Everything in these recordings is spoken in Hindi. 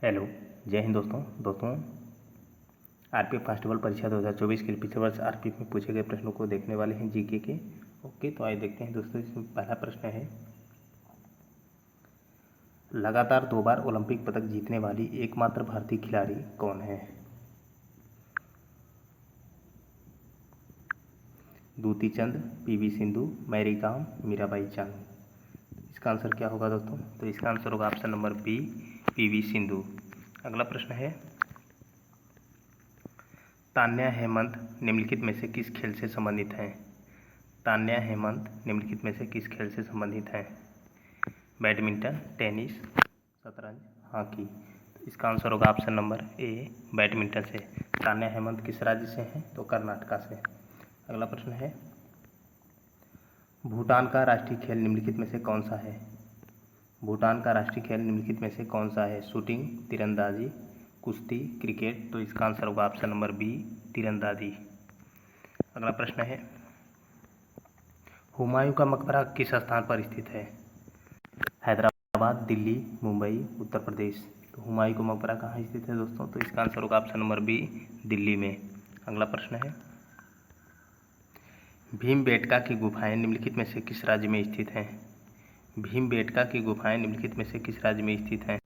हेलो, जय हिंद दोस्तों। आरपीएफ कांस्टेबल परीक्षा 2024 के पिछले वर्ष आरपीएफ में पूछे गए प्रश्नों को देखने वाले हैं जीके के। ओके, तो आइए देखते हैं दोस्तों। इसमें पहला प्रश्न है, लगातार 2 बार ओलंपिक पदक जीतने वाली एकमात्र भारतीय खिलाड़ी कौन है? Dutee Chand, PV Sindhu, Mary Kom, Mirabai Chanu. इसका आंसर क्या होगा दोस्तों? तो इसका आंसर होगा option number B, PV Sindhu. अगला प्रश्न है, तान्या हेमंत निम्नलिखित में से किस खेल से संबंधित हैं? तान्या हेमंत निम्नलिखित में से किस खेल से संबंधित हैं? बैडमिंटन, टेनिस, शतरंज, हॉकी। तो इसका आंसर होगा ऑप्शन नंबर ए, बैडमिंटन से। तान्या हेमंत किस राज्य से हैं? तो कर्नाटका से। अगला प्रश्न है, भूटान का राष्ट्रीय खेल निम्नलिखित में से कौन सा है? भूटान का राष्ट्रीय खेल निम्नलिखित में से कौन सा है? शूटिंग, तीरंदाजी, कुश्ती, क्रिकेट। तो इसका आंसर होगा ऑप्शन नंबर बी, तीरंदाजी। अगला प्रश्न है, हुमायूं का मकबरा किस स्थान पर स्थित है? हैदराबाद, दिल्ली, मुंबई, उत्तर प्रदेश। तो हुमायूं का मकबरा कहाँ स्थित है दोस्तों? तो इसका आंसर होगा ऑप्शन नंबर बी, दिल्ली में। अगला प्रश्न है, भीमबेटका की गुफाएं निम्नलिखित में से किस राज्य में स्थित हैं? भीमबेटका की गुफाएं निम्नलिखित में से किस राज्य में स्थित हैं?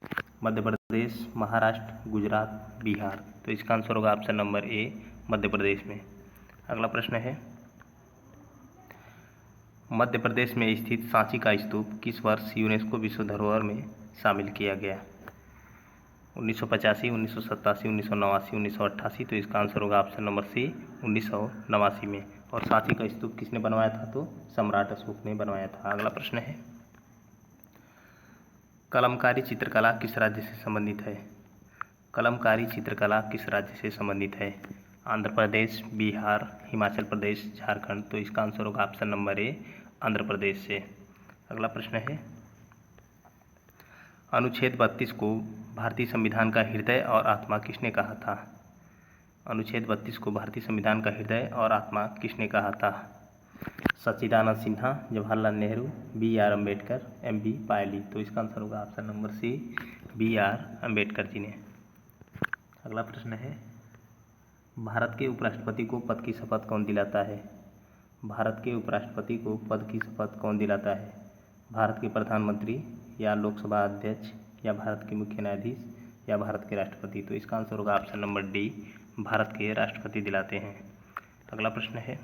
मध्य प्रदेश, महाराष्ट्र, गुजरात, बिहार। तो इसका आंसर होगा option number A, Madhya Pradesh में। अगला प्रश्न है, मध्य प्रदेश में स्थित सांची का स्तूप किस वर्ष यूनेस्को विश्व धरोहर में शामिल किया गया? 1985, 1987, 1989, 1988। तो इसका आंसर होगा ऑप्शन नंबर सी, 1989 में। और सांची का स्तूप किसने बनवाया था? तो सम्राट अशोक ने बनवाया था। अगला प्रश्न है, कलमकारी चित्रकला किस राज्य से संबंधित है? कलमकारी चित्रकला किस राज्य से संबंधित है? आंध्र प्रदेश, बिहार, हिमाचल प्रदेश, झारखंड। तो इसका आंसर होगा option number A, Andhra Pradesh से। अगला प्रश्न है, अनुच्छेद 32 को भारतीय संविधान का हृदय और आत्मा किसने कहा था? अनुच्छेद 32 को भारतीय संविधान का हृदय और आत्मा किसने कहा था? Sachchidananda Sinha, Jawaharlal Nehru, B R Ambedkar, M B Pylee. तो इसका आंसर होगा option number C, B R Ambedkar ji ने। अगला प्रश्न है, भारत के उपराष्ट्रपति को पद की शपथ कौन दिलाता है? भारत के उपराष्ट्रपति को पद की शपथ कौन दिलाता है? भारत के प्रधानमंत्री, या लोकसभा अध्यक्ष, या भारत के मुख्य न्यायाधीश, या भारत के राष्ट्रपति। तो इसका आंसर होगा ऑप्शन नंबर डी, भारत के राष्ट्रपति दिलाते हैं। अगला प्रश्न है,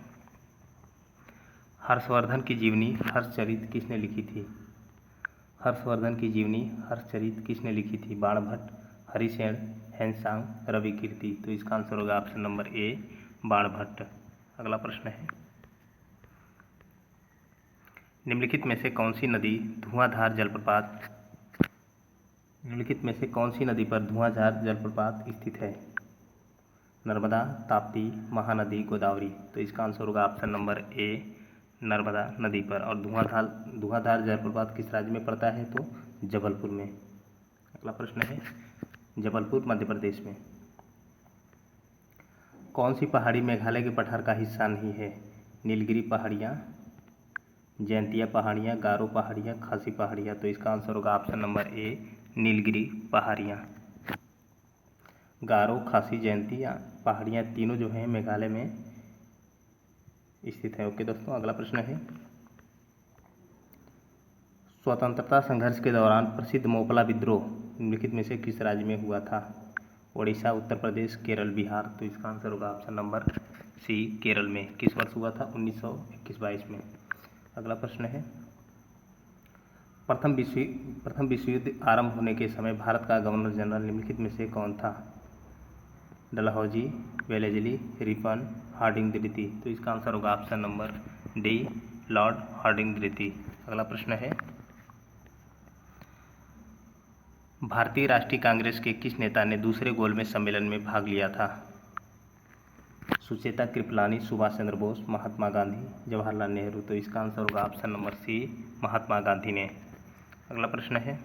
हर्षवर्धन की जीवनी हर्षचरित किसने लिखी थी? हर्षवर्धन की जीवनी हर्षचरित किसने लिखी थी? बाणभट्ट, हरिसेन, हेनसांग, रवि कीर्ति। तो इसका आंसर होगा ऑप्शन नंबर ए, बाणभट्ट। अगला प्रश्न है, निम्नलिखित में से कौन सी नदी धुआंधार जलप्रपात निम्नलिखित में से कौन सी नदी पर धुआंधार जलप्रपात स्थित है? नर्मदा, ताप्ती, महानदी, गोदावरी। तो इसका आंसर होगा ऑप्शन नंबर ए, नर्मदा नदी पर। और धुआंधार जलप्रपात किस राज्य में पड़ता है? तो जबलपुर में। अगला प्रश्न है, जबलपुर मध्य प्रदेश में। कौन सी पहाड़ी मेघालय के पठार का हिस्सा नहीं है? नीलगिरी पहाड़ियाँ, जयंतिया पहाड़ियाँ, गारो पहाड़ियाँ, खासी पहाड़ियाँ। तो इसका आंसर होगा ऑप्शन नंबर ए, नीलगिरी पहाड़ियाँ। गारो, खासी, जयंतिया पहाड़ियाँ तीनों जो हैं मेघालय में स्थित है। ओके दोस्तों, अगला प्रश्न है, स्वतंत्रता संघर्ष के दौरान प्रसिद्ध मोपला विद्रोह निम्नलिखित में से किस राज्य में हुआ था? ओडिशा, उत्तर प्रदेश, केरल, बिहार। तो इसका आंसर होगा ऑप्शन नंबर सी, केरल में। किस वर्ष हुआ था? 1921-22 में। अगला प्रश्न है, प्रथम विश्व युद्ध आरंभ होने के समय भारत का गवर्नर जनरल निम्नलिखित में से कौन था? डलहौजी, वेलेस्ली, रिपन, हार्डिंग द्वितीय। तो इसका आंसर होगा option number D, Lord Hardinge द्वितीय। अगला प्रश्न है, भारतीय राष्ट्रीय कांग्रेस के किस नेता ने दूसरे गोलमेज सम्मेलन में भाग लिया था? सुचेता कृपलानी, सुभाष चंद्र बोस, महात्मा गांधी, जवाहरलाल नेहरू। तो इसका आंसर होगा ऑप्शन नंबर सी, महात्मा गांधी ने। अगला प्रश्न है,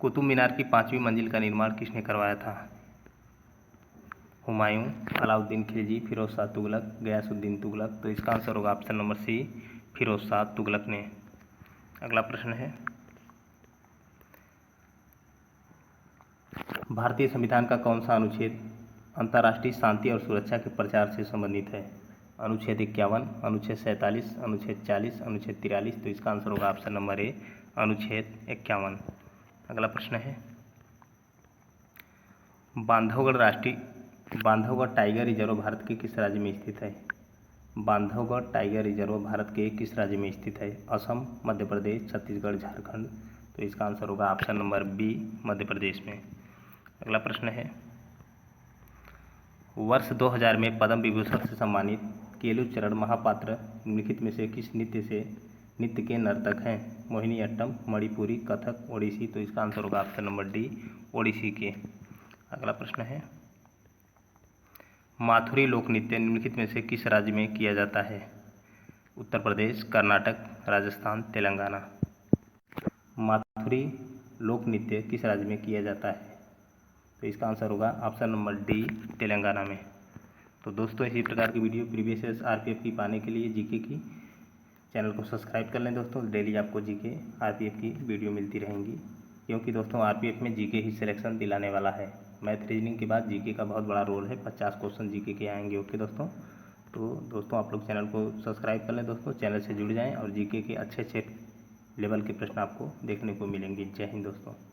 कुतुब मीनार की 5वीं मंजिल का निर्माण किसने करवाया था? हुमायूं, अलाउद्दीन खिलजी, फिरोज शाह तुगलक, गयासुद्दीन तुगलक। तो इसका आंसर होगा option number C, Firoz Shah Tughlaq ने। अगला प्रश्न है, भारतीय संविधान का कौन सा अनुच्छेद अंतर्राष्ट्रीय शांति और सुरक्षा के प्रचार से संबंधित है? अनुच्छेद 51, अनुच्छेद 47, अनुच्छेद 40, अनुच्छेद 43। तो इसका आंसर होगा ऑप्शन नंबर ए, अनुच्छेद 51। अगला प्रश्न है, बांधवगढ़ टाइगर रिजर्व भारत के किस राज्य में स्थित है? बांधवगढ़ टाइगर रिजर्व भारत के किस राज्य में स्थित है? असम, मध्य प्रदेश, छत्तीसगढ़, झारखंड। तो इसका आंसर होगा option number B, Madhya Pradesh में। अगला प्रश्न है, वर्ष 2000 में पद्म विभूषण से सम्मानित केलुचरण महापात्र निम्नलिखित में से किस नृत्य के नर्तक हैं? मोहिनीअट्टम, मणिपुरी, कथक, ओडिसी। तो इसका आंसर होगा ऑप्शन नंबर डी, ओडिसी के। अगला प्रश्न है, माथुरी लोक नृत्य निम्नलिखित में से किस राज्य में किया जाता है? उत्तर प्रदेश, कर्नाटक, राजस्थान, तेलंगाना। माथुरी लोक नृत्य किस राज्य में किया जाता है? तो इसका आंसर होगा ऑप्शन नंबर डी, तेलंगाना में। तो दोस्तों, इसी प्रकार की वीडियो प्रीवियस ईयर आरपीएफ की पाने के लिए जीके की चैनल को सब्सक्राइब कर लें दोस्तों। डेली आपको जीके आरपीएफ की वीडियो मिलती रहेंगी, क्योंकि दोस्तों आरपीएफ में जीके ही सिलेक्शन दिलाने वाला है। मैथ रीजनिंग के बाद जीके का बहुत बड़ा रोल है। 50 क्वेश्चन जीके के आएंगे। ओके दोस्तों, तो दोस्तों आप लोग चैनल को सब्सक्राइब कर लें दोस्तों, चैनल से जुड़ जाएं और जीके के अच्छे लेवल के प्रश्न आपको देखने को मिलेंगे। जय हिंद दोस्तों।